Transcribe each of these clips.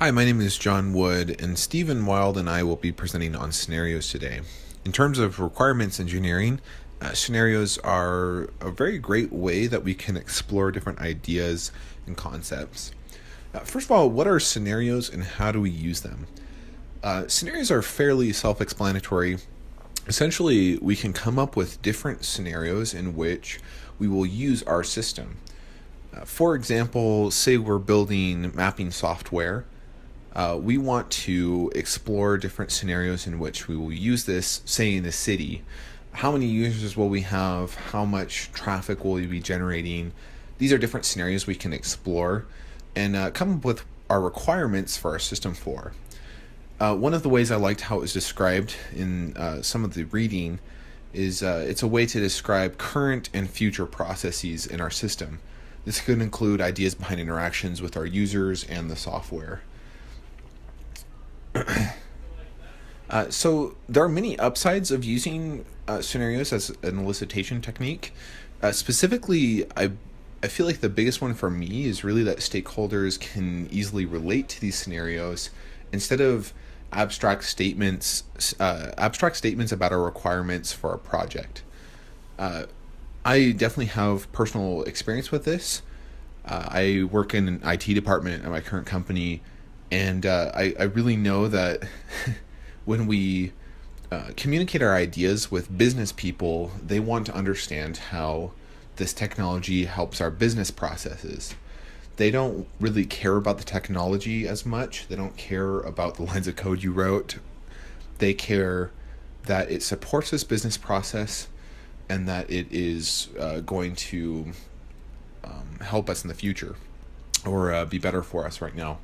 Hi, my name is John Wood, and Stephen Wilde and I will be presenting on scenarios today. In terms of requirements engineering, scenarios are a very great way that we can explore different ideas and concepts. First of all, what are scenarios and how do we use them? Scenarios are fairly self-explanatory. Essentially, we can come up with different scenarios in which we will use our system. For example, say we're building mapping software. We want to explore different scenarios in which we will use this, say in the city. How many users will we have? How much traffic will we be generating? These are different scenarios we can explore and come up with our requirements for our system for. One of the ways I liked how it was described in some of the reading is it's a way to describe current and future processes in our system. This could include ideas behind interactions with our users and the software. So there are many upsides of using scenarios as an elicitation technique. Specifically, I feel like the biggest one for me is really that stakeholders can easily relate to these scenarios instead of abstract statements about our requirements for a project. I definitely have personal experience with this. I work in an IT department at my current company, and I really know that when we communicate our ideas with business people, they want to understand how this technology helps our business processes. They don't really care about the technology as much. They don't care about the lines of code you wrote. They care that it supports this business process and that it is going to help us in the future or be better for us right now.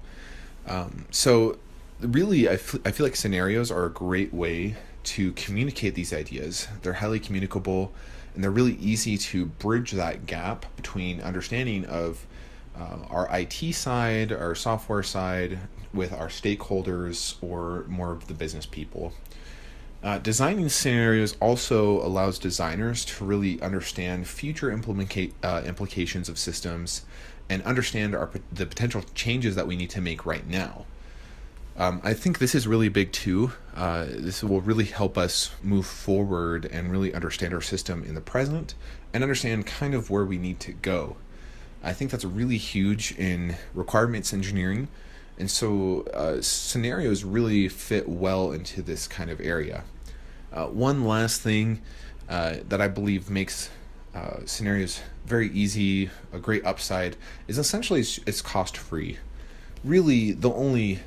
So really, I feel like scenarios are a great way to communicate these ideas. They're highly communicable, and they're really easy to bridge that gap between understanding of our IT side, our software side, with our stakeholders or more of the business people. Designing scenarios also allows designers to really understand future implications of systems and understand the potential changes that we need to make right now. I think this is really big too. This will really help us move forward and really understand our system in the present and understand kind of where we need to go. I think that's really huge in requirements engineering, and so scenarios really fit well into this kind of area. One last thing that I believe makes scenarios very easy, a great upside, is essentially it's cost-free. Really, the only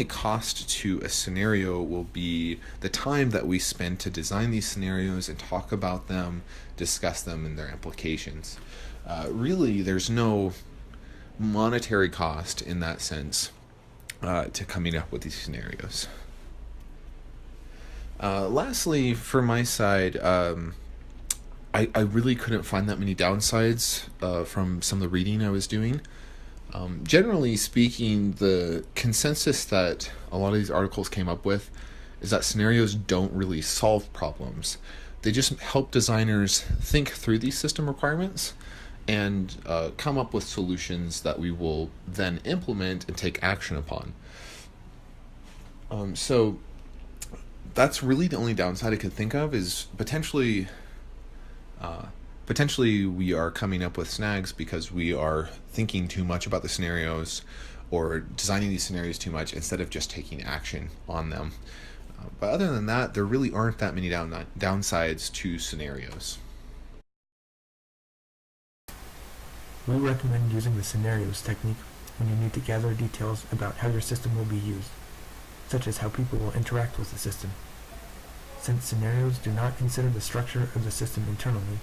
cost to a scenario will be the time that we spend to design these scenarios and talk about them, discuss them and their implications. Really, there's no monetary cost in that sense to coming up with these scenarios. Lastly, for my side, I really couldn't find that many downsides from some of the reading I was doing. Generally speaking, the consensus that a lot of these articles came up with is that scenarios don't really solve problems. They just help designers think through these system requirements and come up with solutions that we will then implement and take action upon. So that's really the only downside I could think of, is potentially we are coming up with snags because we are thinking too much about the scenarios or designing these scenarios too much instead of just taking action on them. But other than that, there really aren't that many downsides to scenarios. We recommend using the scenarios technique when you need to gather details about how your system will be used, such as how people will interact with the system. Since scenarios do not consider the structure of the system internally,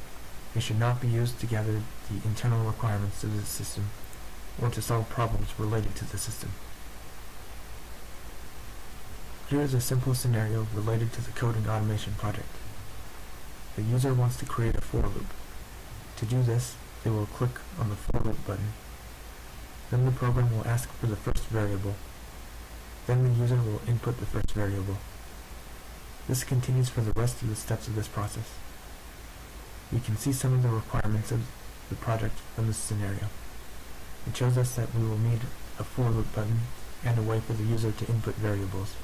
they should not be used to gather the internal requirements of the system or to solve problems related to the system. Here is a simple scenario related to the coding automation project. The user wants to create a for loop. To do this, they will click on the for loop button. Then the program will ask for the first variable. Then the user will input the first variable. This continues for the rest of the steps of this process. We can see some of the requirements of the project from this scenario. It shows us that we will need a for loop button, and a way for the user to input variables.